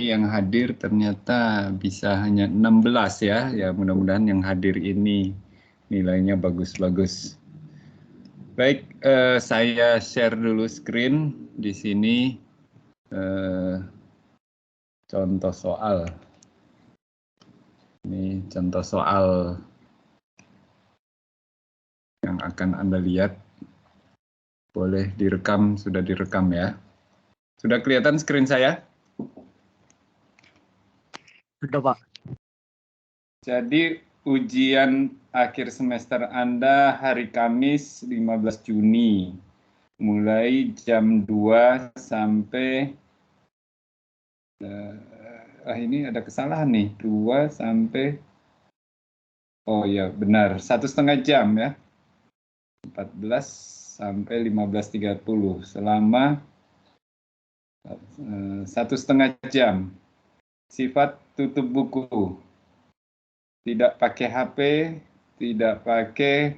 yang hadir ternyata bisa hanya 16 ya. Ya mudah-mudahan yang hadir ini nilainya bagus-bagus. Baik, saya share dulu screen di sini contoh soal. Ini contoh soal yang akan Anda lihat. Boleh direkam, sudah direkam ya. Sudah kelihatan screen saya? Sudah, Pak. Jadi ujian akhir semester Anda hari Kamis 15 Juni. Mulai jam 2 sampai ini ada kesalahan nih, 2 sampai oh ya benar, 1,5 jam ya. 14 sampai 15.30 selama 1,5 jam. Sifat tutup buku. Tidak pakai HP, tidak pakai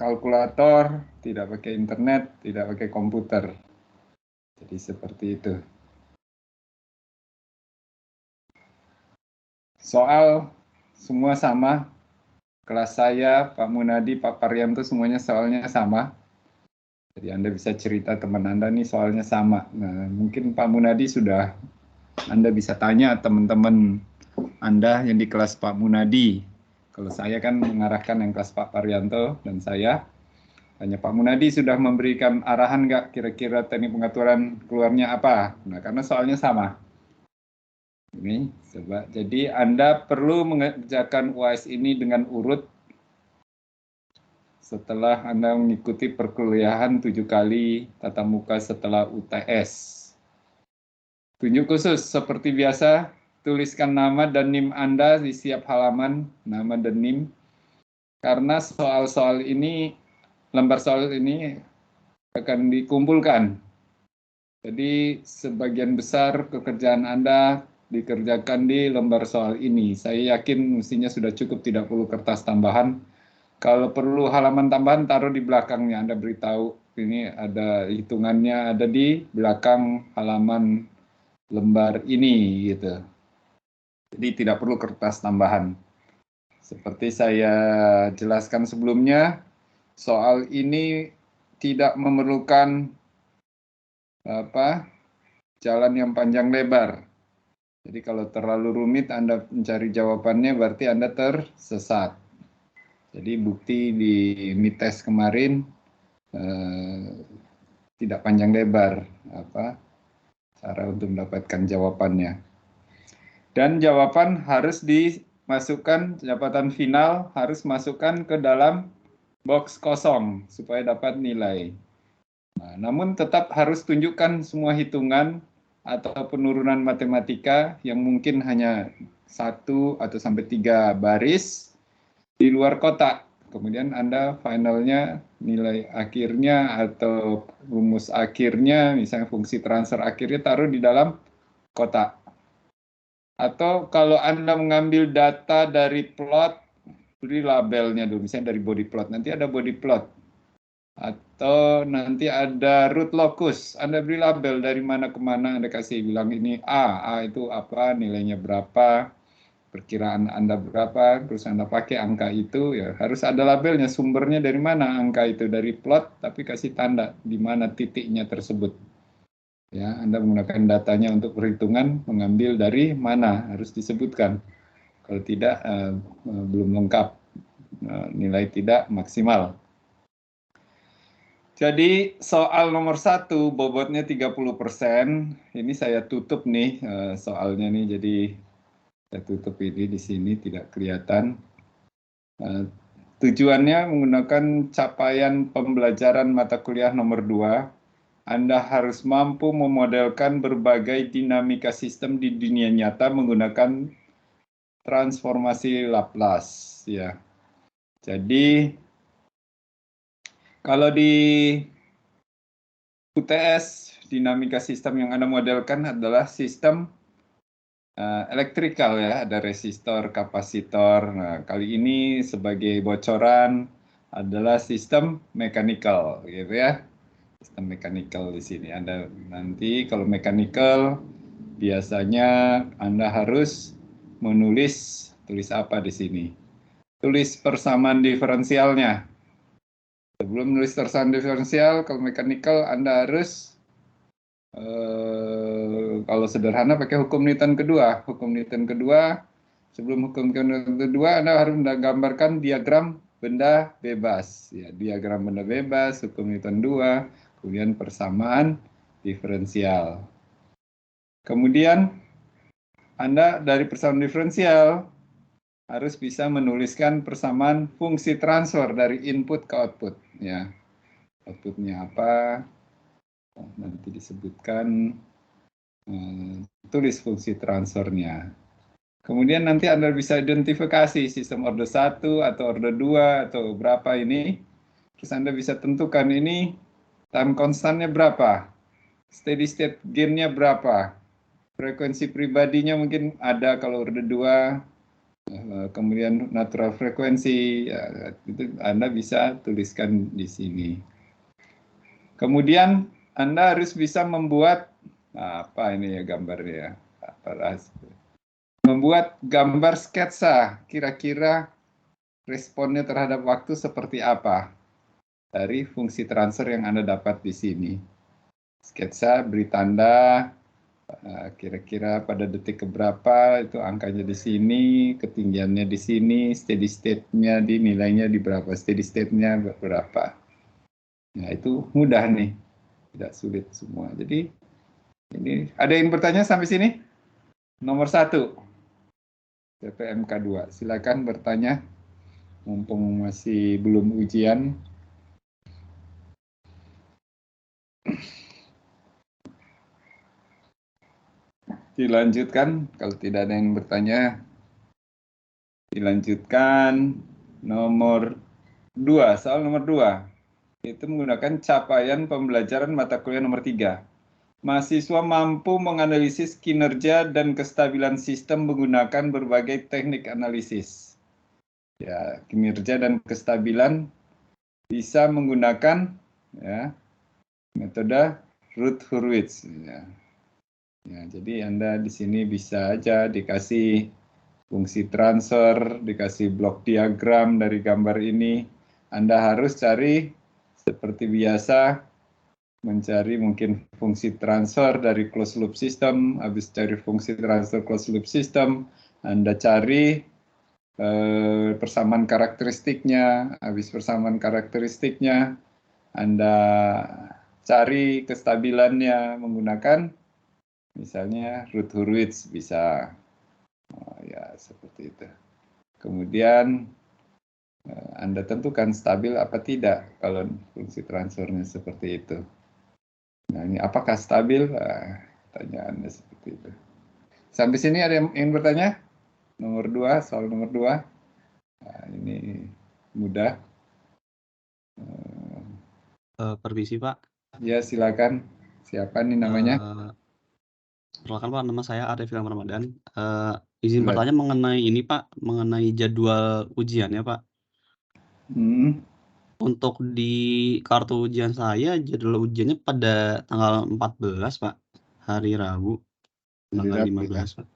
kalkulator, tidak pakai internet, tidak pakai komputer. Jadi seperti itu. Soal semua sama. Kelas saya, Pak Munadi, Pak Paryanto semuanya soalnya sama. Jadi Anda bisa cerita teman Anda nih soalnya sama. Nah, mungkin Pak Munadi sudah Anda bisa tanya teman-teman Anda yang di kelas Pak Munadi. Kalau saya kan mengarahkan yang kelas Pak Paryanto dan saya. Tanya Pak Munadi sudah memberikan arahan nggak kira-kira teknik pengaturan keluarnya apa? Nah, karena soalnya sama. Ini, coba. Jadi Anda perlu mengerjakan UAS ini dengan urut setelah Anda mengikuti perkuliahan 7 kali tatap muka setelah UTS. Tunjuk khusus seperti biasa, tuliskan nama dan NIM Anda di setiap halaman, nama dan NIM. Karena soal-soal ini, lembar soal ini akan dikumpulkan. Jadi sebagian besar pekerjaan Anda dikerjakan di lembar soal ini. Saya yakin mestinya sudah cukup, tidak perlu kertas tambahan. Kalau perlu halaman tambahan, taruh di belakangnya. Anda beritahu, ini ada hitungannya, ada di belakang halaman lembar ini, gitu. Jadi tidak perlu kertas tambahan. Seperti saya jelaskan sebelumnya, soal ini tidak memerlukan jalan yang panjang lebar. Jadi kalau terlalu rumit Anda mencari jawabannya berarti Anda tersesat. Jadi bukti di MITES kemarin tidak panjang lebar cara untuk mendapatkan jawabannya. Dan jawaban harus dimasukkan, jawaban final harus masukkan ke dalam box kosong supaya dapat nilai. Nah, namun tetap harus tunjukkan semua hitungan atau penurunan matematika yang mungkin hanya 1 atau sampai 3 baris di luar kotak. Kemudian Anda finalnya, nilai akhirnya atau rumus akhirnya, misalnya fungsi transfer akhirnya taruh di dalam kotak. Atau kalau Anda mengambil data dari plot, beri labelnya dulu, misalnya dari body plot. Nanti ada body plot. Atau nanti ada root locus, Anda beri label dari mana ke mana, Anda kasih bilang ini A itu apa, nilainya berapa, perkiraan Anda berapa, terus Anda pakai angka itu, ya harus ada labelnya, sumbernya dari mana angka itu, dari plot, tapi kasih tanda di mana titiknya tersebut. Ya, Anda menggunakan datanya untuk perhitungan, mengambil dari mana, harus disebutkan. Kalau tidak, belum lengkap, nilai tidak maksimal. Jadi soal nomor 1 bobotnya 30%. Ini saya tutup nih soalnya nih, jadi saya tutup ini di sini tidak kelihatan. Tujuannya menggunakan capaian pembelajaran mata kuliah nomor 2. Anda harus mampu memodelkan berbagai dinamika sistem di dunia nyata menggunakan transformasi Laplace. Ya. Jadi kalau di UTS, dinamika sistem yang Anda modelkan adalah sistem elektrikal ya, ada resistor, kapasitor. Nah, kali ini sebagai bocoran adalah sistem mechanical, gitu ya. Sistem mechanical di sini. Anda nanti kalau mechanical biasanya Anda harus tulis apa di sini? Tulis persamaan diferensialnya. Sebelum menulis persamaan diferensial, kalau mechanical Anda harus kalau sederhana pakai hukum Newton kedua. Hukum Newton kedua, sebelum hukum Newton kedua Anda harus menggambarkan diagram benda bebas. Ya, diagram benda bebas, hukum Newton 2, kemudian persamaan diferensial. Kemudian Anda dari persamaan diferensial harus bisa menuliskan persamaan fungsi transfer dari input ke output. Ya, outputnya apa? Nanti disebutkan, tulis fungsi transfernya. Kemudian nanti Anda bisa identifikasi sistem order 1 atau order 2 atau berapa ini. Terus Anda bisa tentukan ini time constantnya berapa, steady state gain-nya berapa, frekuensi pribadinya mungkin ada kalau order 2, kemudian natural frekuensi, ya, itu Anda bisa tuliskan di sini. Kemudian Anda harus bisa membuat, apa ini ya gambarnya, membuat gambar sketsa, kira-kira responnya terhadap waktu seperti apa dari fungsi transfer yang Anda dapat di sini. Sketsa beri tanda, kira-kira pada detik keberapa itu angkanya di sini, ketinggiannya di sini, steady state-nya di nilainya di berapa, steady state-nya berapa. Nah, itu mudah nih, tidak sulit semua. Jadi ini ada yang bertanya sampai sini? Nomor 1, PPMK 2. Silakan bertanya, mumpung masih belum ujian. Dilanjutkan, kalau tidak ada yang bertanya, dilanjutkan. Nomor 2, soal nomor 2. Itu menggunakan capaian pembelajaran mata kuliah nomor 3. Mahasiswa mampu menganalisis kinerja dan kestabilan sistem menggunakan berbagai teknik analisis. Ya, kinerja dan kestabilan bisa menggunakan, ya, metode Routh-Hurwitz. Ya. Ya, jadi Anda di sini bisa aja dikasih fungsi transfer, dikasih blok diagram dari gambar ini. Anda harus cari seperti biasa, mencari mungkin fungsi transfer dari closed loop system, habis cari fungsi transfer closed loop system, Anda cari persamaan karakteristiknya, habis persamaan karakteristiknya, Anda cari kestabilannya menggunakan misalnya Routh-Hurwitz bisa. Ya, seperti itu. Kemudian Anda tentukan stabil apa tidak kalau fungsi transfernya seperti itu. Nah, ini apakah stabil? Pertanyaannya seperti itu. Sampai sini ada yang ingin bertanya? Nomor 2, soal nomor 2. Nah, ini mudah. Permisi Pak. Ya, silakan. Siapa nih namanya? Perkenalkan Pak, nama saya Arif Ilham Ramadan. Izin bertanya mengenai ini Pak, mengenai jadwal ujian ya Pak. Untuk di kartu ujian saya, jadwal ujiannya pada tanggal 14 Pak, hari Rabu, tanggal 15 Pak.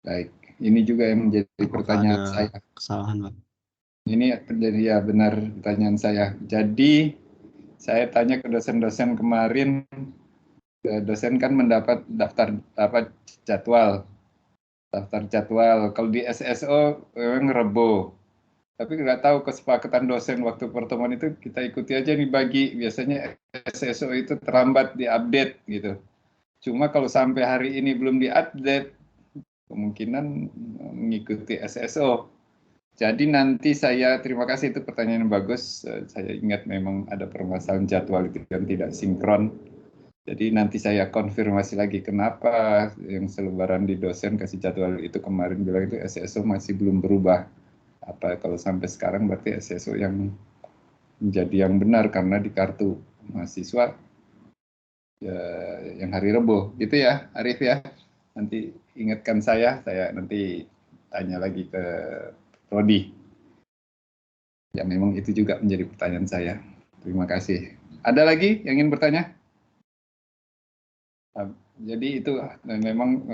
Baik, ini juga yang menjadi pertanyaan saya. Kesalahan Pak. Ini terjadi, ya benar pertanyaan saya. Jadi saya tanya ke dosen-dosen kemarin, dosen kan mendapat daftar jadwal. Kalau di SSO memang Rebo. Tapi nggak tahu kesepakatan dosen waktu pertemuan itu kita ikuti aja nih bagi. Biasanya SSO itu terlambat diupdate gitu. Cuma kalau sampai hari ini belum diupdate, kemungkinan mengikuti SSO. Jadi nanti saya, terima kasih itu pertanyaan yang bagus. Saya ingat memang ada permasalahan jadwal itu yang tidak sinkron. Jadi nanti saya konfirmasi lagi kenapa yang selebaran di dosen kasih jadwal itu kemarin bilang itu SSO masih belum berubah. Apa kalau sampai sekarang berarti SSO yang menjadi yang benar karena di kartu mahasiswa ya, yang hari Rebo. Gitu ya Arif ya. Nanti ingatkan saya nanti tanya lagi ke Rodi. Ya memang itu juga menjadi pertanyaan saya. Terima kasih. Ada lagi yang ingin bertanya? Jadi itu memang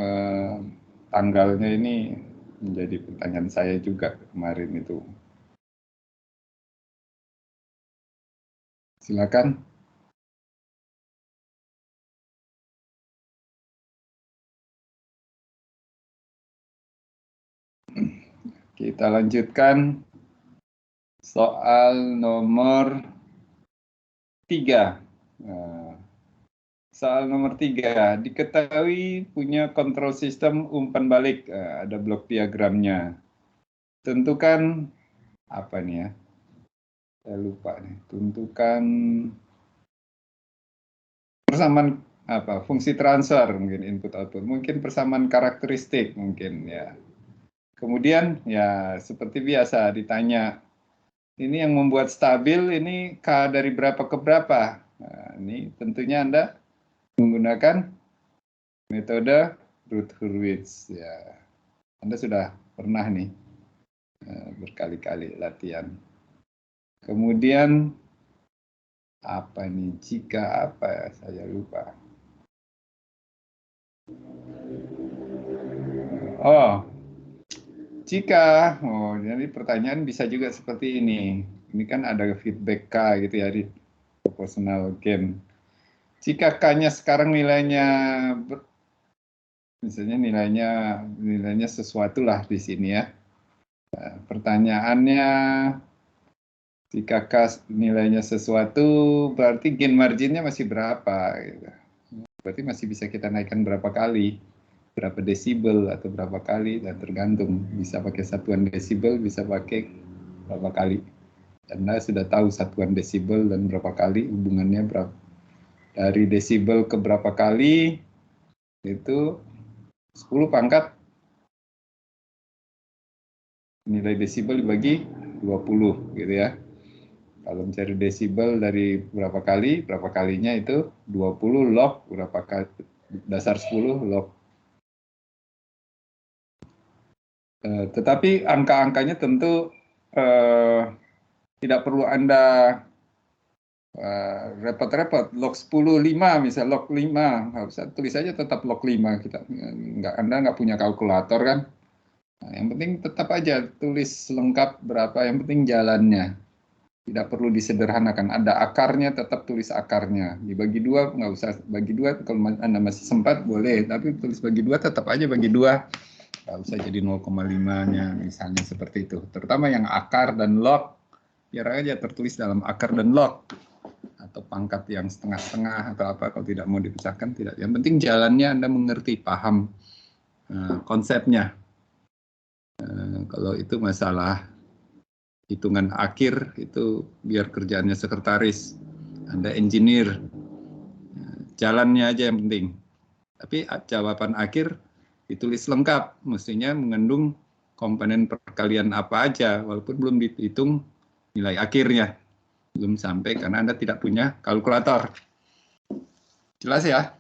tanggalnya ini menjadi pertanyaan saya juga kemarin itu. Silakan. Kita lanjutkan soal nomor 3. Soal nomor 3, diketahui punya kontrol sistem umpan balik, ada blok diagramnya. Tentukan apa nih ya? Saya lupa nih. Tentukan persamaan apa? Fungsi transfer mungkin input output, mungkin persamaan karakteristik mungkin ya. Kemudian ya seperti biasa ditanya, ini yang membuat stabil ini K dari berapa ke berapa? Nah, ini tentunya Anda menggunakan metode Routh-Hurwitz ya. Anda sudah pernah nih berkali-kali latihan. Kemudian apa nih? Jika apa ya? Saya lupa. Oh, jika. Oh, jadi pertanyaan bisa juga seperti ini. Ini kan ada feedback K gitu ya di proportional gain. Jika K-nya sekarang nilainya misalnya nilainya sesuatu lah di sini ya. Nah, pertanyaannya, jika K nilainya sesuatu, berarti gain marginnya masih berapa? Gitu. Berarti masih bisa kita naikkan berapa kali, berapa desibel atau berapa kali, dan tergantung. Bisa pakai satuan desibel, bisa pakai berapa kali. Anda sudah tahu satuan desibel dan berapa kali, hubungannya berapa. Dari desibel ke berapa kali, itu 10 pangkat nilai desibel dibagi 20 gitu ya. Kalau mencari desibel dari berapa kalinya itu 20 log berapa kali, dasar 10 log. Tetapi angka-angkanya tentu tidak perlu Anda repot-repot. Log 10, 5 misal log 5, nggak usah tulis aja tetap log 5. Anda nggak punya kalkulator kan. Nah, yang penting tetap aja tulis lengkap berapa, yang penting jalannya. Tidak perlu disederhanakan. Ada akarnya, tetap tulis akarnya. Dibagi 2, nggak usah bagi 2. Kalau Anda masih sempat, boleh. Tapi tulis bagi 2, tetap aja bagi 2. Nggak usah jadi 0,5-nya, misalnya seperti itu. Terutama yang akar dan log, biar aja tertulis dalam akar dan log. Atau pangkat yang setengah-setengah, atau apa, kalau tidak mau dipecahkan, tidak. Yang penting jalannya Anda mengerti, paham konsepnya. Kalau itu masalah hitungan akhir, itu biar kerjaannya sekretaris. Anda engineer, jalannya aja yang penting. Tapi jawaban akhir ditulis lengkap, mestinya mengandung komponen perkalian apa aja, walaupun belum dihitung nilai akhirnya. Belum sampai karena Anda tidak punya kalkulator. Jelas ya?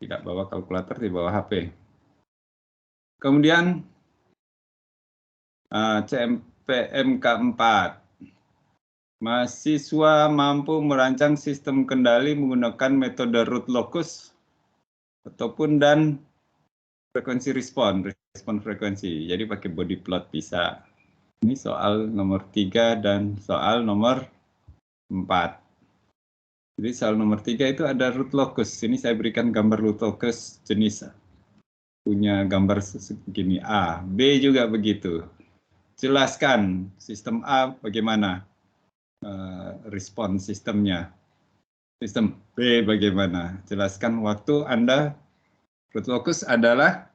Tidak bawa kalkulator, di bawah HP. Kemudian CMPMK 4. Mahasiswa mampu merancang sistem kendali menggunakan metode root locus ataupun dan frekuensi respon frekuensi. Jadi pakai body plot bisa. Ini soal nomor 3 dan soal nomor 4. Jadi soal nomor 3 itu ada root locus. Ini saya berikan gambar root locus jenis punya gambar segini A. B juga begitu. Jelaskan sistem A bagaimana respon sistemnya. Sistem B bagaimana? Jelaskan waktu Anda. Root locus adalah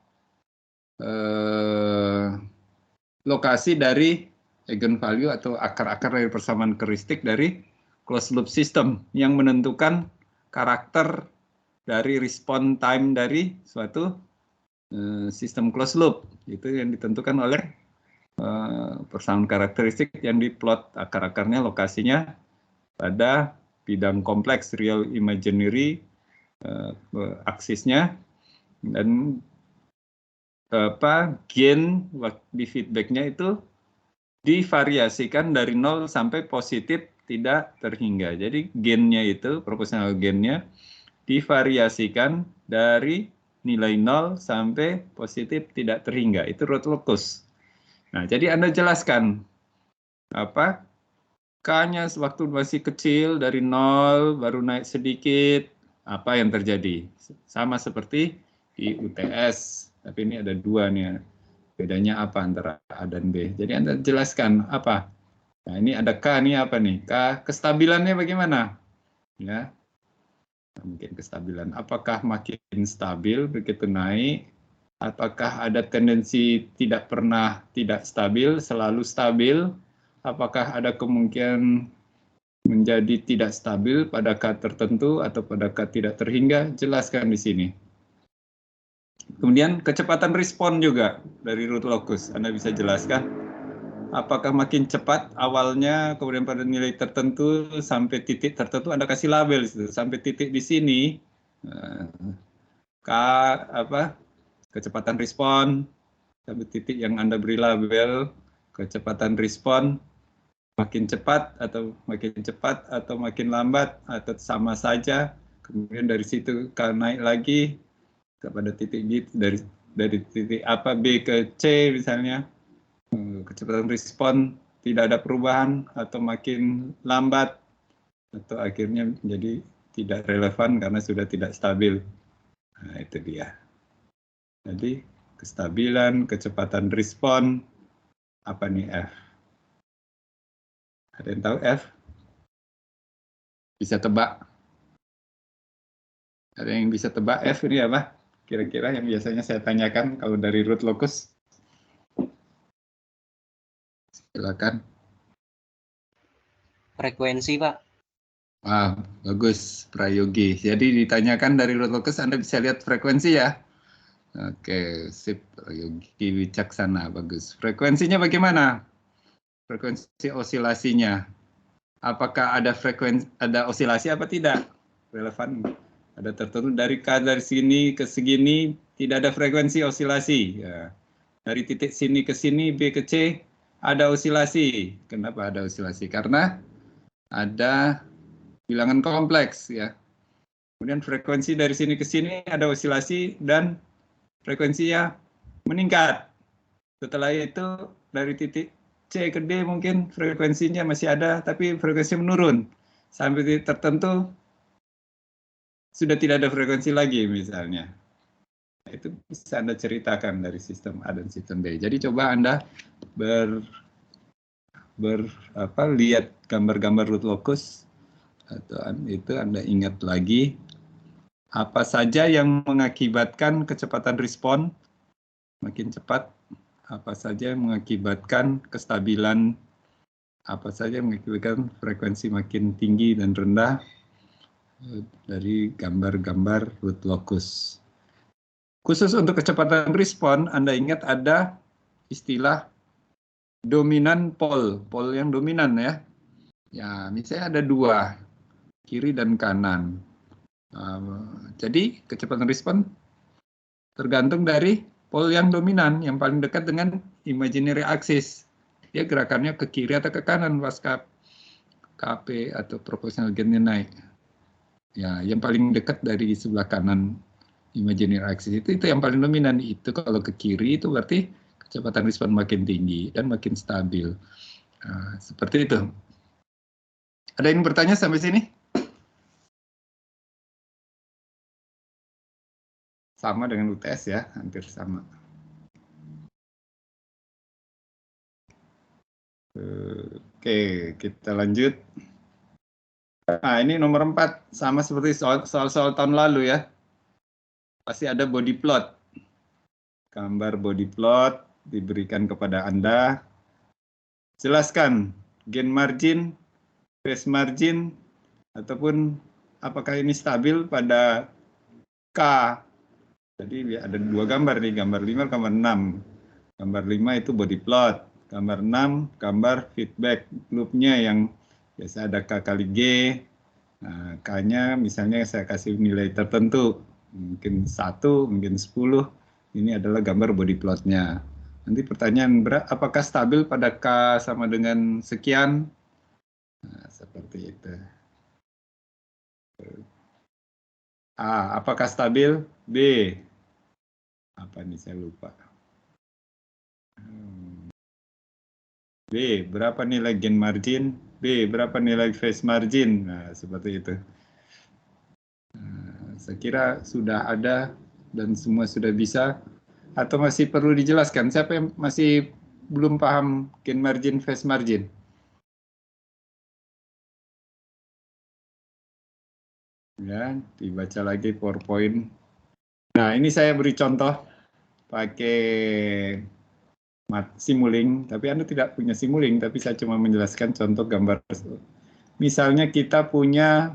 lokasi dari eigenvalue atau akar-akar dari persamaan heuristik dari closed loop system yang menentukan karakter dari respon time dari suatu sistem closed loop. Itu yang ditentukan oleh persamaan karakteristik yang diplot akar-akarnya, lokasinya pada bidang kompleks real imaginary aksisnya, dan gain di feedbacknya itu divariasikan dari 0 sampai positif tidak terhingga. Jadi gainnya itu, proporsional gainnya divariasikan dari nilai 0 sampai positif tidak terhingga. Itu root locus. Nah, jadi Anda jelaskan apa K-nya sewaktu masih kecil dari 0 baru naik sedikit, apa yang terjadi? Sama seperti di UTS, tapi ini ada dua nih. Bedanya apa antara A dan B? Jadi Anda jelaskan apa? Nah, ini ada K nih apa nih? K kestabilannya bagaimana? Ya. Mungkin kestabilan. Apakah makin stabil begitu naik? Apakah ada tendensi tidak pernah tidak stabil, selalu stabil? Apakah ada kemungkinan menjadi tidak stabil pada K tertentu atau pada K tidak terhingga? Jelaskan di sini. Kemudian kecepatan respon juga dari root locus. Anda bisa jelaskan apakah makin cepat awalnya, kemudian pada nilai tertentu sampai titik tertentu Anda kasih label sampai titik di sini K apa kecepatan respon sampai titik yang Anda beri label kecepatan respon makin cepat atau makin lambat atau sama saja. Kemudian dari situ K naik lagi kepada titik B dari titik apa B ke C misalnya. Kecepatan respon tidak ada perubahan atau makin lambat atau akhirnya menjadi tidak relevan karena sudah tidak stabil. Nah, itu dia. Jadi kestabilan, kecepatan respon, apa nih F? Ada yang tahu F? Bisa tebak? Ada yang bisa tebak F ini apa? Kira-kira yang biasanya saya tanyakan kalau dari root locus? Silakan. Frekuensi, Pak. Wah, bagus, Prayogi. Jadi ditanyakan dari root locus, Anda bisa lihat frekuensi ya? Oke, sip, Prayogi wicaksana, bagus. Frekuensinya bagaimana? Frekuensi osilasinya. Apakah ada osilasi apa tidak? Relevan. Ada tertentu dari K dari sini ke segini tidak ada frekuensi osilasi. Ya. Dari titik sini ke sini B ke C ada osilasi. Kenapa ada osilasi? Karena ada bilangan kompleks ya. Kemudian frekuensi dari sini ke sini ada osilasi dan frekuensinya meningkat. Setelah itu dari titik C ke D mungkin frekuensinya masih ada tapi frekuensi menurun. Sampai titik tertentu sudah tidak ada frekuensi lagi misalnya. Nah, itu bisa Anda ceritakan dari sistem A dan sistem B. Jadi coba Anda lihat gambar-gambar root locus atau itu Anda ingat lagi apa saja yang mengakibatkan kecepatan respon makin cepat, apa saja yang mengakibatkan kestabilan, apa saja yang mengakibatkan frekuensi makin tinggi dan rendah dari gambar-gambar root locus. Khusus untuk kecepatan respon, Anda ingat ada istilah dominan pol yang dominan ya. Ya, misalnya ada dua, kiri dan kanan. Jadi kecepatan respon tergantung dari pol yang dominan, yang paling dekat dengan imaginary axis. Dia gerakannya ke kiri atau ke kanan pas KP atau proportional gain-nya naik. Ya, yang paling dekat dari sebelah kanan imaginary axis itu yang paling dominan. Itu kalau ke kiri itu berarti kecepatan respon makin tinggi dan makin stabil. Seperti itu. Ada yang bertanya sampai sini? Sama dengan UTS ya, hampir sama. Oke, kita lanjut. Nah, ini nomor 4, sama seperti soal-soal tahun lalu ya. Pasti ada body plot. Gambar body plot diberikan kepada Anda. Jelaskan gain margin, phase margin, ataupun apakah ini stabil pada K. Jadi ada dua gambar nih, gambar 5, gambar 6. Gambar 5 itu body plot. Gambar 6, gambar feedback loop-nya yang biasa ada K kali G. Nah, K-nya misalnya saya kasih nilai tertentu. Mungkin 1, mungkin 10. Ini adalah gambar body plot-nya. Nanti pertanyaan, apakah stabil pada K sama dengan sekian? Nah, seperti itu. A, apakah stabil? B, apa nih saya lupa. B, berapa nilai gain margin? B, berapa nilai phase margin? Nah, seperti itu. Nah, saya kira sudah ada dan semua sudah bisa. Atau masih perlu dijelaskan? Siapa yang masih belum paham gain margin, phase margin? Ya, dibaca lagi PowerPoint. Nah, ini saya beri contoh pakai Simulink, tapi Anda tidak punya Simulink, tapi saya cuma menjelaskan contoh gambar. Misalnya kita punya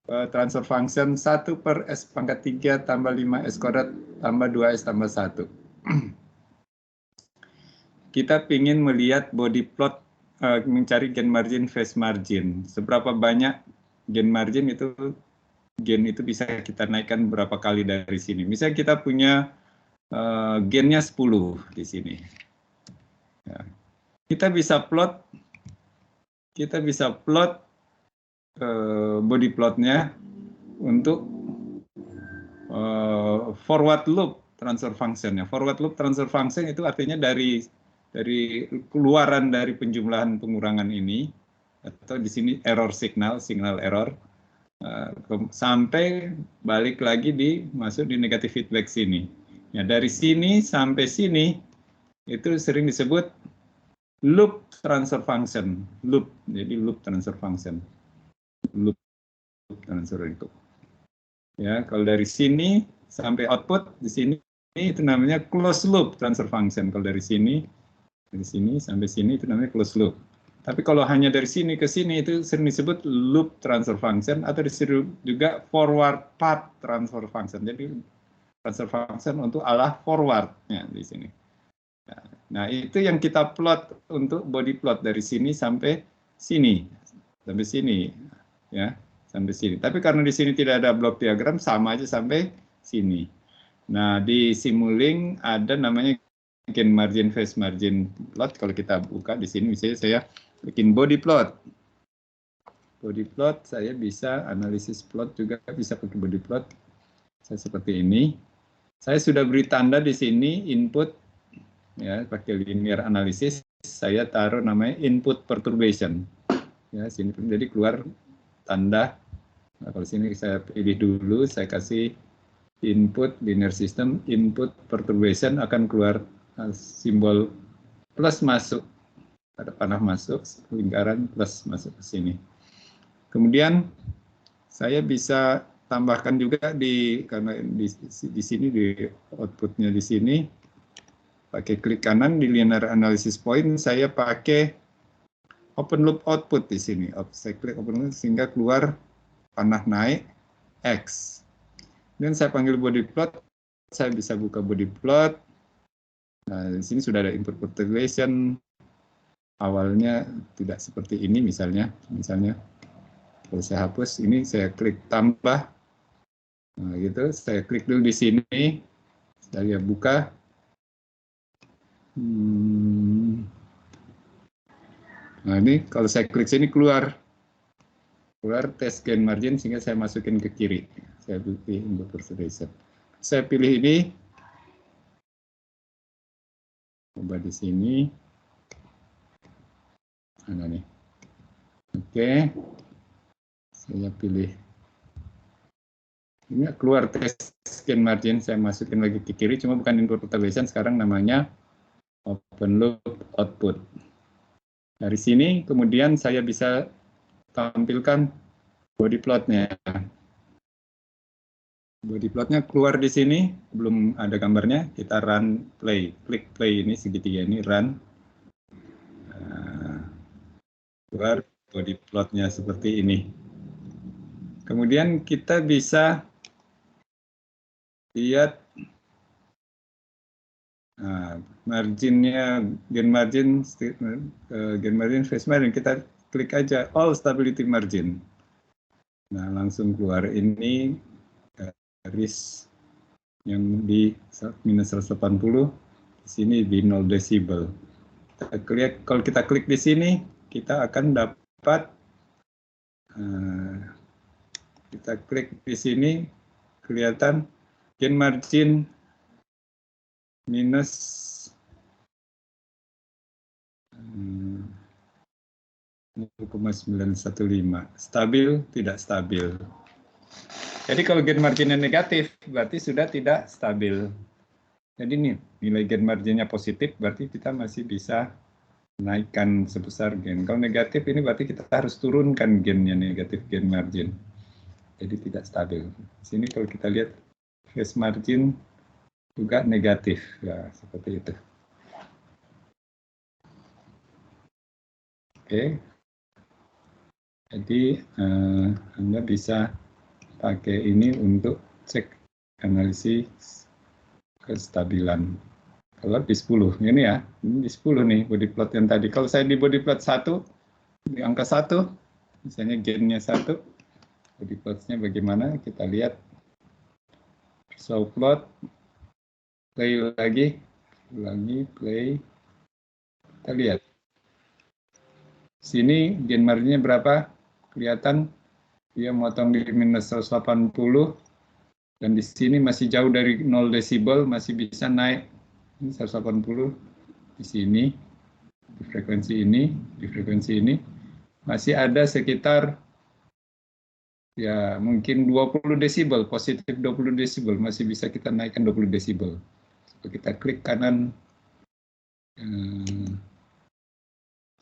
transfer function 1 per S pangkat 3 tambah 5 S kuadrat tambah 2S tambah 1. Kita ingin melihat body plot, mencari gain margin, phase margin. Seberapa banyak gain margin itu, gain itu bisa kita naikkan berapa kali dari sini. Misalnya kita punya gainnya 10 di sini. Ya. Kita bisa plot body plotnya untuk forward loop transfer function. Forward loop transfer function itu artinya dari keluaran dari penjumlahan pengurangan ini, atau di sini error signal error, sampai balik lagi masuk di negative feedback sini. Ya, dari sini sampai sini itu sering disebut loop transfer function, loop. Jadi loop transfer function, loop transfer itu. Ya, kalau dari sini sampai output di sini itu namanya closed loop transfer function. Kalau dari sini sampai sini itu namanya closed loop. Tapi kalau hanya dari sini ke sini itu sering disebut loop transfer function, atau disebut juga forward path transfer function. Jadi transfer function untuk arah forwardnya di sini. Nah, itu yang kita plot untuk body plot dari sini sampai sini, ya, sampai sini. Tapi karena di sini tidak ada blok diagram, sama aja sampai sini. Nah, di Simulink ada namanya gain margin, phase margin plot. Kalau kita buka di sini, misalnya saya bikin body plot. Body plot saya bisa analisis plot juga bisa pakai body plot. Saya seperti ini. Saya sudah beri tanda di sini input, ya, pakai linear analysis. Saya taruh namanya input perturbation. Ya, sini jadi keluar tanda. Nah, kalau sini saya pilih dulu, saya kasih input linear system, input perturbation, akan keluar simbol plus masuk. Ada panah masuk, lingkaran plus masuk ke sini. Kemudian saya bisa tambahkan juga karena di sini di outputnya di sini pakai klik kanan di linear analysis point, saya pakai open loop output di sini. Saya klik open loop sehingga keluar panah naik X. Dan saya panggil body plot, saya bisa buka body plot. Nah, di sini sudah ada input perturbation. Awalnya tidak seperti ini, misalnya kalau saya hapus ini, saya klik tambah, nah gitu, saya klik dulu di sini, saya buka, nah ini kalau saya klik sini keluar test gain margin, sehingga saya masukin ke kiri, saya pilih input perturbation, saya pilih ini, coba di sini, mana nih, oke. Saya pilih ini, keluar test gain margin, saya masukin lagi ke kiri, cuma bukan input perturbation, sekarang namanya open loop output. Dari sini kemudian saya bisa tampilkan body plotnya. Body plotnya keluar di sini, belum ada gambarnya, kita run play, klik play ini segitiga ini, run. Keluar body plotnya seperti ini. Kemudian kita bisa lihat marginnya, gain margin, phase margin. Kita klik aja all stability margin. Nah, langsung keluar ini garis yang di minus 180, di sini di 0 desibel. Kalau kita klik di sini, kita akan dapat Kita klik di sini, kelihatan gain margin minus 0,915. Stabil, tidak stabil. Jadi kalau gain marginnya negatif, berarti sudah tidak stabil. Jadi nih, nilai gain marginnya positif, berarti kita masih bisa naikkan sebesar gain. Kalau negatif, ini berarti kita harus turunkan gainnya, negatif gain margin. Jadi tidak stabil. Di sini kalau kita lihat, phase margin juga negatif. Ya, seperti itu. Oke. Jadi, Anda bisa pakai ini untuk cek analisis kestabilan. Kalau di 10, ini ya, ini di 10 nih body plot yang tadi. Kalau saya di body plot 1, di angka 1, misalnya gainnya 1, body plotnya bagaimana, kita lihat. Show plot, play lagi, ulangi, play. Kita lihat. Sini gain marginnya berapa? Kelihatan dia motong di minus 180, dan di sini masih jauh dari 0 desibel, masih bisa naik. Ini 180 di sini, di frekuensi ini, masih ada sekitar ya mungkin 20 desibel, positif 20 desibel, masih bisa kita naikkan 20 desibel. Kita klik kanan,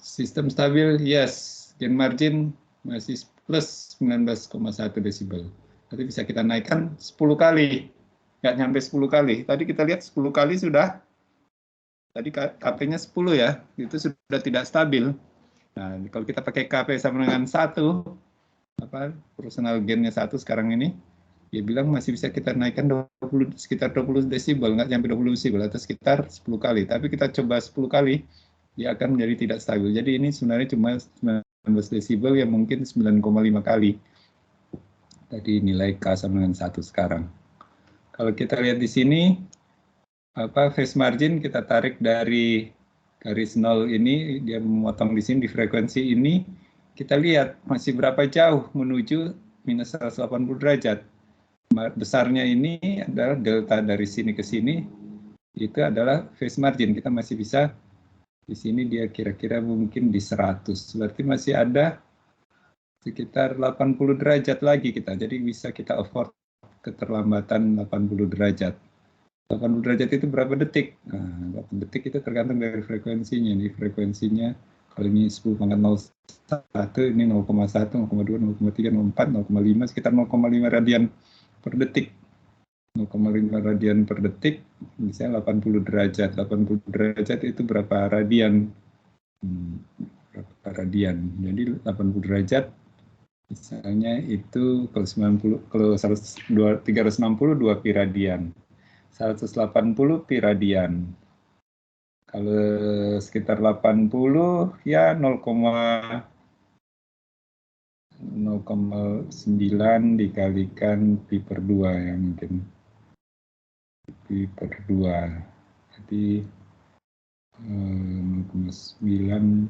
sistem stabil, yes, gain margin masih plus 19,1 desibel. Nanti bisa kita naikkan 10 kali, nggak nyampe 10 kali. Tadi kita lihat 10 kali sudah, tadi KP-nya 10 ya, itu sudah tidak stabil. Nah, kalau kita pakai KP sama dengan 1, personal gain-nya 1 sekarang ini, dia bilang masih bisa kita naikkan sekitar 20 desibel, nggak sampai 20 desibel, atau sekitar 10 kali. Tapi kita coba 10 kali, dia akan menjadi tidak stabil. Jadi ini sebenarnya cuma 19 desibel yang mungkin 9,5 kali. Tadi nilai K sama dengan 1 sekarang. Kalau kita lihat di sini, phase margin kita tarik dari garis 0 ini, dia memotong di sini di frekuensi ini, kita lihat masih berapa jauh menuju minus 180 derajat. Besarnya ini adalah delta dari sini ke sini, itu adalah phase margin. Kita masih bisa, di sini dia kira-kira mungkin di 100, berarti masih ada sekitar 80 derajat lagi kita, jadi bisa kita afford keterlambatan 80 derajat. 80 derajat itu berapa detik? Nah, 8 detik itu tergantung dari frekuensinya. Ini frekuensinya, kalau ini 10 pangkat 0,1, ini 0,1, 0,2, 0,3, 0,4, 0,5, sekitar 0,5 radian per detik. 0,5 radian per detik, misalnya 80 derajat. 80 derajat itu berapa radian? Berapa radian? Jadi 80 derajat, misalnya itu kalau 90, kalau 360 2 pi radian. 180 pi radian. Kalau sekitar 80 ya 0,9 dikalikan pi per 2 ya mungkin. Pi per 2. Jadi 0,9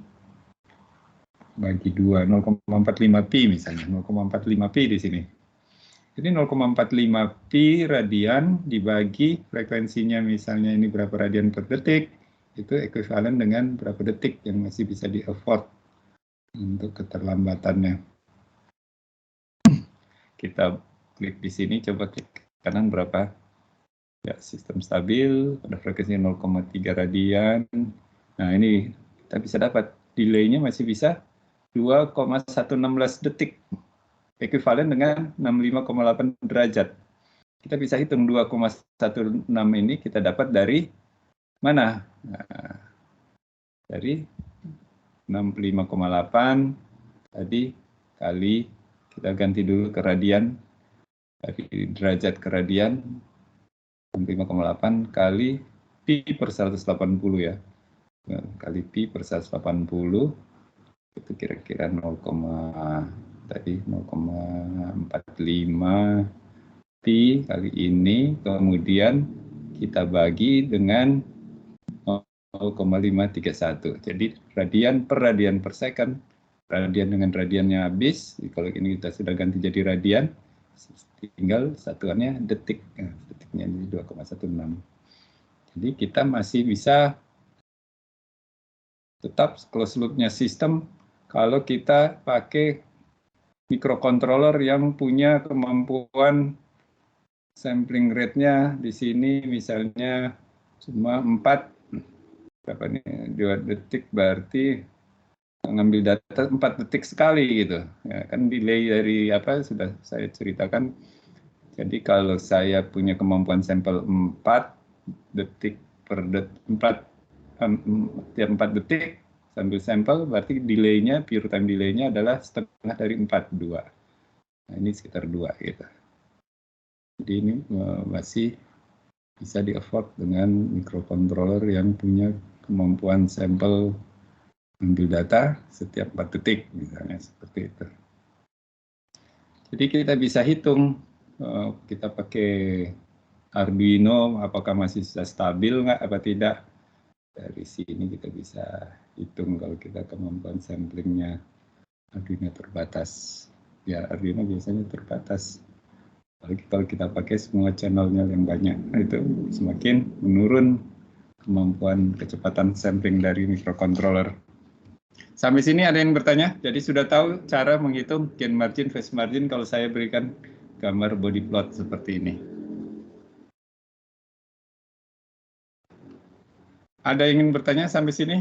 bagi 2, 0,45 pi misalnya, 0,45 pi di sini. Jadi 0,45 pi radian dibagi frekuensinya misalnya ini berapa radian per detik, itu ekuivalen dengan berapa detik yang masih bisa di-afford untuk keterlambatannya. Kita klik di sini, coba klik kanan berapa. Ya, sistem stabil, pada frekuensi 0,3 radian. Nah ini kita bisa dapat delay-nya masih bisa 2,116 detik. Ekuivalen dengan 65,8 derajat. Kita bisa hitung 2,16 ini kita dapat dari mana? Nah, dari 65,8 tadi kali, kita ganti dulu ke radian, dari derajat ke radian, 65,8 kali pi per 180 ya. Kali pi per 180, itu kira-kira 0,45 pi kali ini, kemudian kita bagi dengan 0,531. Jadi radian per second radian dengan radiannya habis. Kalau ini kita sudah ganti jadi radian, tinggal satuannya detik. Nah, detiknya di 2,16. Jadi kita masih bisa tetap closed loop-nya sistem kalau kita pakai microcontroller yang punya kemampuan sampling rate-nya di sini misalnya cuma 4 berapa nih, 2 detik berarti ngambil data 4 detik sekali gitu. Ya, kan delay dari apa sudah saya ceritakan. Jadi kalau saya punya kemampuan sampel 4 detik per detik, tiap 4 detik sambil sampel, berarti delay-nya, pure time delay-nya adalah setengah dari 4, 2. Nah, ini sekitar 2 gitu. Jadi ini masih bisa di-afford dengan microcontroller yang punya kemampuan sampel ambil data setiap 4 detik, misalnya seperti itu. Jadi kita bisa hitung, kita pakai Arduino, apakah masih bisa stabil nggak, apa tidak. Dari sini kita bisa hitung kalau kita kemampuan samplingnya Arduino terbatas. Ya, Arduino biasanya terbatas. Apalagi kalau kita pakai semua channelnya yang banyak, itu semakin menurun kemampuan kecepatan sampling dari microcontroller. Sampai sini ada yang bertanya? Jadi sudah tahu cara menghitung gain margin, phase margin kalau saya berikan gambar body plot seperti ini. Ada yang ingin bertanya sampai sini?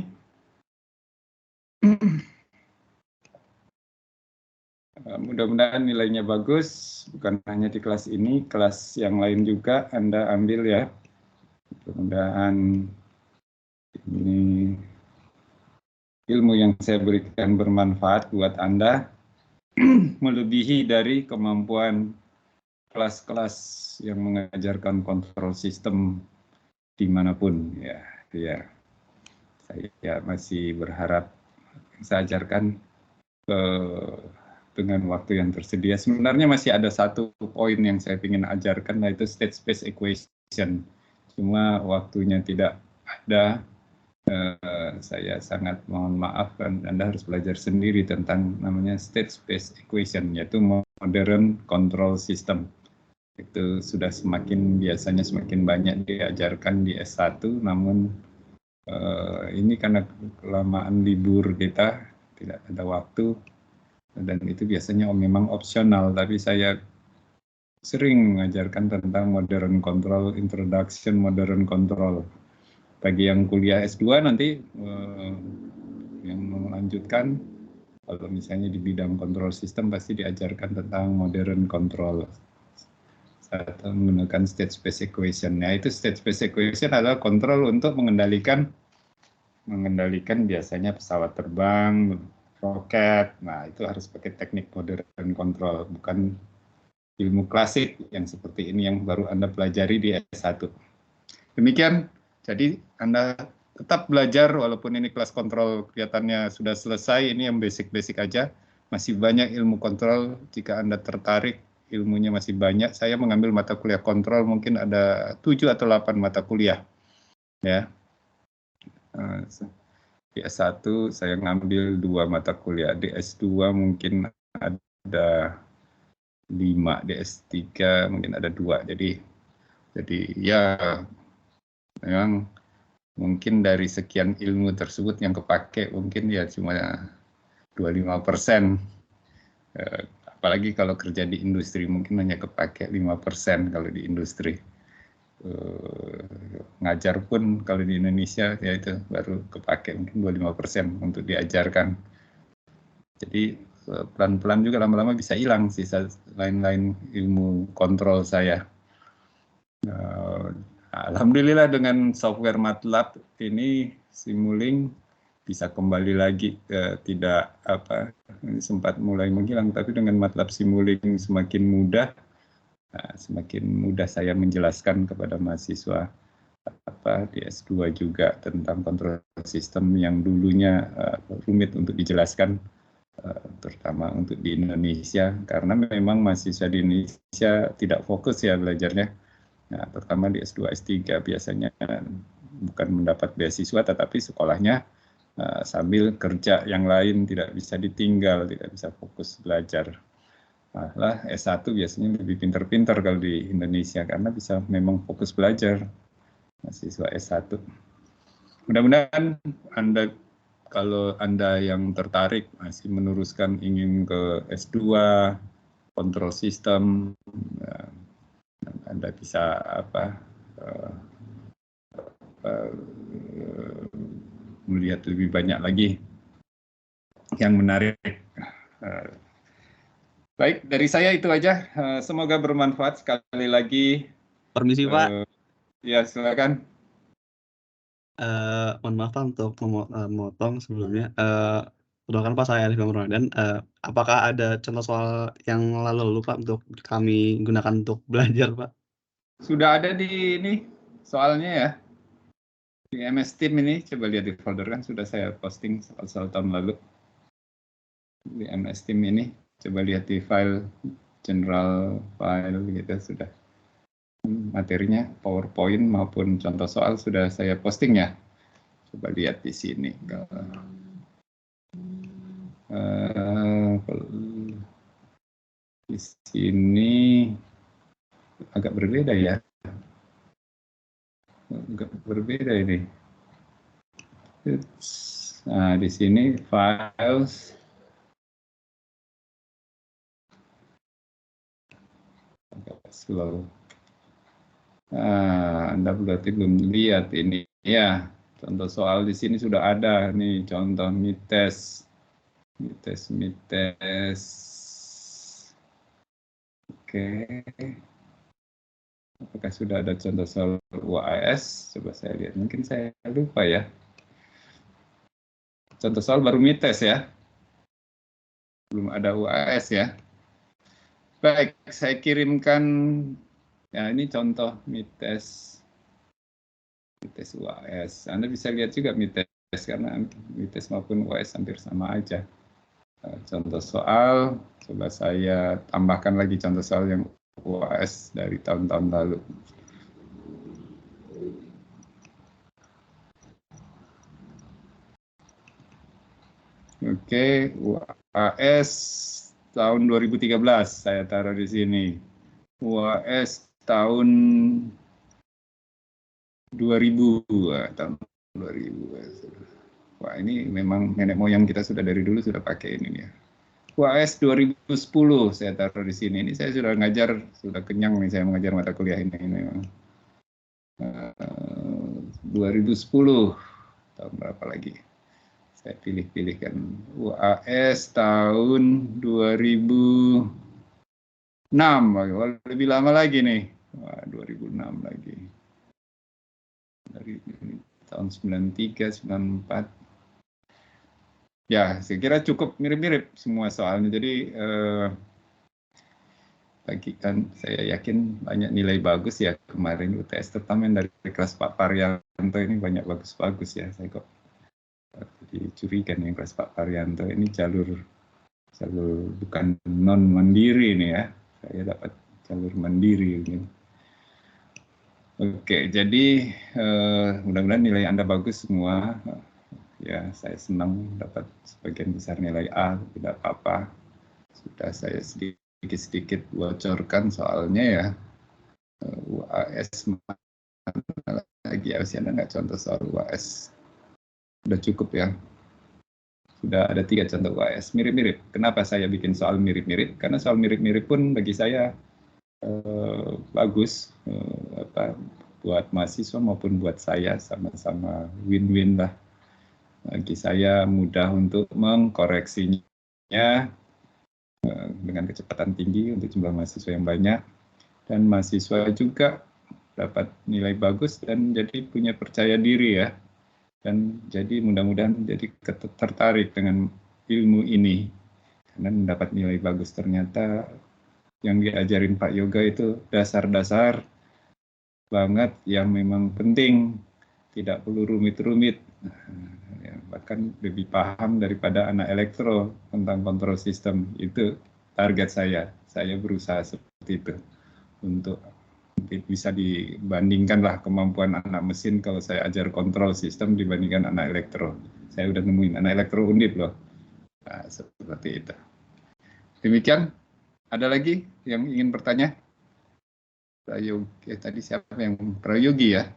Mudah-mudahan nilainya bagus, bukan hanya di kelas ini, kelas yang lain juga Anda ambil ya. Mudah-mudahan ini ilmu yang saya berikan bermanfaat buat Anda, melebihi dari kemampuan kelas-kelas yang mengajarkan kontrol sistem dimanapun ya. Ya, saya masih berharap saya ajarkan dengan waktu yang tersedia. Sebenarnya masih ada satu poin yang saya ingin ajarkan, yaitu state space equation. Cuma waktunya tidak ada. Saya sangat mohon maaf, dan Anda harus belajar sendiri tentang namanya state space equation, yaitu modern control system. Itu sudah biasanya semakin banyak diajarkan di S1, namun ini karena kelamaan libur kita, tidak ada waktu, dan itu biasanya memang opsional, tapi saya sering mengajarkan tentang modern control, introduction modern control. Bagi yang kuliah S2 nanti yang melanjutkan, kalau misalnya di bidang kontrol sistem pasti diajarkan tentang modern control atau menggunakan state space equation. Nah, itu state space equation adalah kontrol untuk mengendalikan biasanya pesawat terbang, roket. Nah, itu harus pakai teknik modern control, bukan ilmu klasik yang seperti ini yang baru Anda pelajari di S1. Demikian, jadi Anda tetap belajar walaupun ini kelas kontrol kelihatannya sudah selesai, ini yang basic-basic aja. Masih banyak ilmu kontrol, jika Anda tertarik, ilmunya masih banyak. Saya mengambil mata kuliah kontrol, mungkin ada 7 atau 8 mata kuliah. Ya. Di S1 saya ngambil 2 mata kuliah, di S2 mungkin ada 5, di S3 mungkin ada 2. Jadi ya memang mungkin dari sekian ilmu tersebut yang kepake mungkin ya cuma 25%. Apalagi kalau kerja di industri mungkin hanya kepake 5% kalau di industri. Ngajar pun kalau di Indonesia ya itu baru kepake mungkin 25% untuk diajarkan. Jadi pelan-pelan juga lama-lama bisa hilang sisa lain-lain ilmu kontrol saya. Alhamdulillah dengan software MATLAB ini Simulink bisa kembali lagi tidak sempat mulai menghilang, tapi dengan MATLAB Simulink semakin mudah saya menjelaskan kepada mahasiswa di S2 juga tentang kontrol sistem yang dulunya rumit untuk dijelaskan, terutama untuk di Indonesia, karena memang mahasiswa di Indonesia tidak fokus ya belajarnya. Nah, terutama di S2, S3 biasanya bukan mendapat beasiswa, tetapi sekolahnya sambil kerja yang lain tidak bisa ditinggal, tidak bisa fokus belajar. Malah S1 biasanya lebih pintar-pintar kalau di Indonesia karena bisa memang fokus belajar mahasiswa S1. Mudah-mudahan Anda, kalau Anda yang tertarik masih meneruskan ingin ke S2, kontrol sistem, Anda bisa melihat lebih banyak lagi yang menarik. Baik, dari saya itu aja. Semoga bermanfaat. Sekali lagi. Permisi Pak. Ya, silakan. Mohon maaf Pak untuk memotong sebelumnya. Perkenalkan Pak, saya Arif Ramadan. Apakah ada contoh soal yang lalu Pak untuk kami gunakan untuk belajar Pak? Sudah ada di ini soalnya ya. Di MS Team ini, coba lihat di folder kan sudah saya posting soal tahun lalu. Di MS Team ini, coba lihat di file general file gitu sudah. Materinya PowerPoint maupun contoh soal sudah saya posting ya. Coba lihat di sini. Di sini agak berbeda ya. Agak berbeda ini. Nah, di sini files. Agak slow. Anda berarti belum lihat ini ya. Contoh soal di sini sudah ada nih, contoh mites. Oke. Apakah sudah ada contoh soal UAS? Coba saya lihat. Mungkin saya lupa ya. Contoh soal baru mites ya. Belum ada UAS ya. Baik, saya kirimkan. Ya, ini contoh mites UAS. Anda bisa lihat juga mites karena mites maupun UAS hampir sama aja. Contoh soal, coba saya tambahkan lagi contoh soal yang UAS dari tahun-tahun lalu. Oke, UAS tahun 2013 saya taruh di sini. UAS tahun 2000, tahun 2000. Wah, ini memang nenek moyang kita sudah dari dulu sudah pakai ini ya. UAS 2010 saya taruh di sini. Ini saya sudah ngajar, sudah kenyang nih saya mengajar mata kuliah ini memang. 2010 tahun berapa lagi? Saya pilih-pilihkan UAS tahun 2006, lebih lama lagi nih. Wah, 2006 lagi. Dari tahun 93, 94. Ya, saya kira cukup mirip-mirip semua soalnya. Jadi bagikan saya yakin banyak nilai bagus ya kemarin UTS, terutama yang dari kelas Pak Parianto ini banyak bagus-bagus ya. Saya kok dicurikan yang kelas Pak Parianto ini jalur bukan non mandiri ini ya. Saya dapat jalur mandiri ini. Oke, jadi mudah-mudahan nilai Anda bagus semua. Ya, saya senang dapat sebagian besar nilai A, tidak apa-apa. Sudah saya sedikit-sedikit bocorkan soalnya ya. UAS lagi ya, Anda nggak contoh soal UAS. Sudah cukup ya. Sudah ada 3 contoh UAS, mirip-mirip. Kenapa saya bikin soal mirip-mirip? Karena soal mirip-mirip pun bagi saya bagus. Buat mahasiswa maupun buat saya sama-sama win-win lah. Bagi saya mudah untuk mengkoreksinya dengan kecepatan tinggi untuk jumlah mahasiswa yang banyak, dan mahasiswa juga dapat nilai bagus dan jadi punya percaya diri ya, dan jadi mudah-mudahan jadi tertarik dengan ilmu ini karena mendapat nilai bagus. Ternyata yang diajarin Pak Yoga itu dasar-dasar banget yang memang penting, tidak perlu rumit-rumit. Bahkan lebih paham daripada anak elektro tentang kontrol sistem. Itu target saya. Saya berusaha seperti itu untuk bisa dibandingkanlah kemampuan anak mesin kalau saya ajar kontrol sistem dibandingkan anak elektro. Saya udah nemuin anak elektro undip loh. Nah, seperti itu. Demikian. Ada lagi yang ingin bertanya? Prayogi, tadi siapa yang Prayogi ya?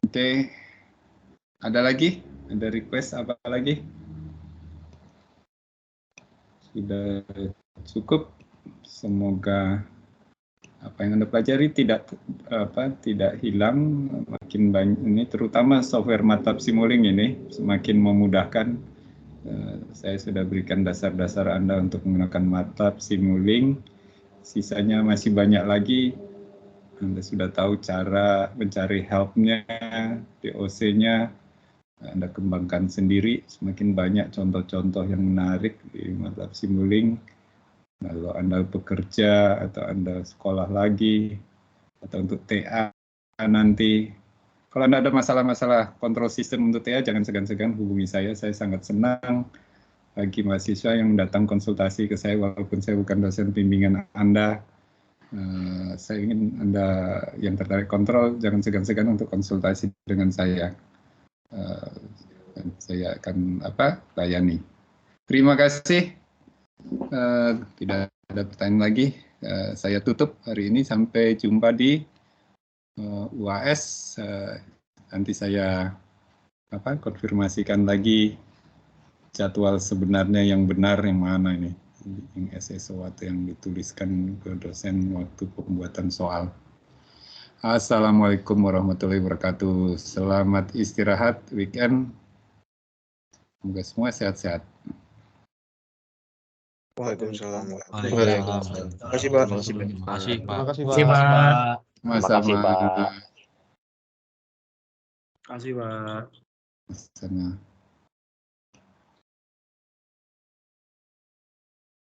Oke. Ada lagi? Ada request apa lagi? Sudah cukup. Semoga apa yang Anda pelajari tidak hilang, makin banyak ini, terutama software MATLAB Simulink ini semakin memudahkan. Saya sudah berikan dasar-dasar Anda untuk menggunakan MATLAB Simulink. Sisanya masih banyak lagi. Anda sudah tahu cara mencari help-nya, DOC-nya, Anda kembangkan sendiri. Semakin banyak contoh-contoh yang menarik di MATLAB Simulink. Kalau Anda bekerja atau Anda sekolah lagi, atau untuk TA nanti. Kalau Anda ada masalah-masalah kontrol sistem untuk TA, jangan segan-segan hubungi saya sangat senang bagi mahasiswa yang datang konsultasi ke saya, walaupun saya bukan dosen bimbingan Anda. Saya ingin Anda yang tertarik kontrol, jangan segan-segan untuk konsultasi dengan saya. Saya akan layani. Terima kasih. Tidak ada pertanyaan lagi. Saya tutup hari ini. Sampai jumpa di UAS. Nanti saya konfirmasikan lagi jadwal sebenarnya yang benar yang mana ini, yang SSO atau yang dituliskan ke dosen waktu pembuatan soal. Assalamualaikum warahmatullahi wabarakatuh. Selamat istirahat weekend. Semoga semua sehat-sehat. Waalaikumsalam. Waalaikumsalam. Terima kasih, Pak. Terima kasih, Pak. Terima kasih, Pak. Terima kasih, Pak. Sama-sama. Terima kasih, Pak. Terima kasih, Pak. Sama.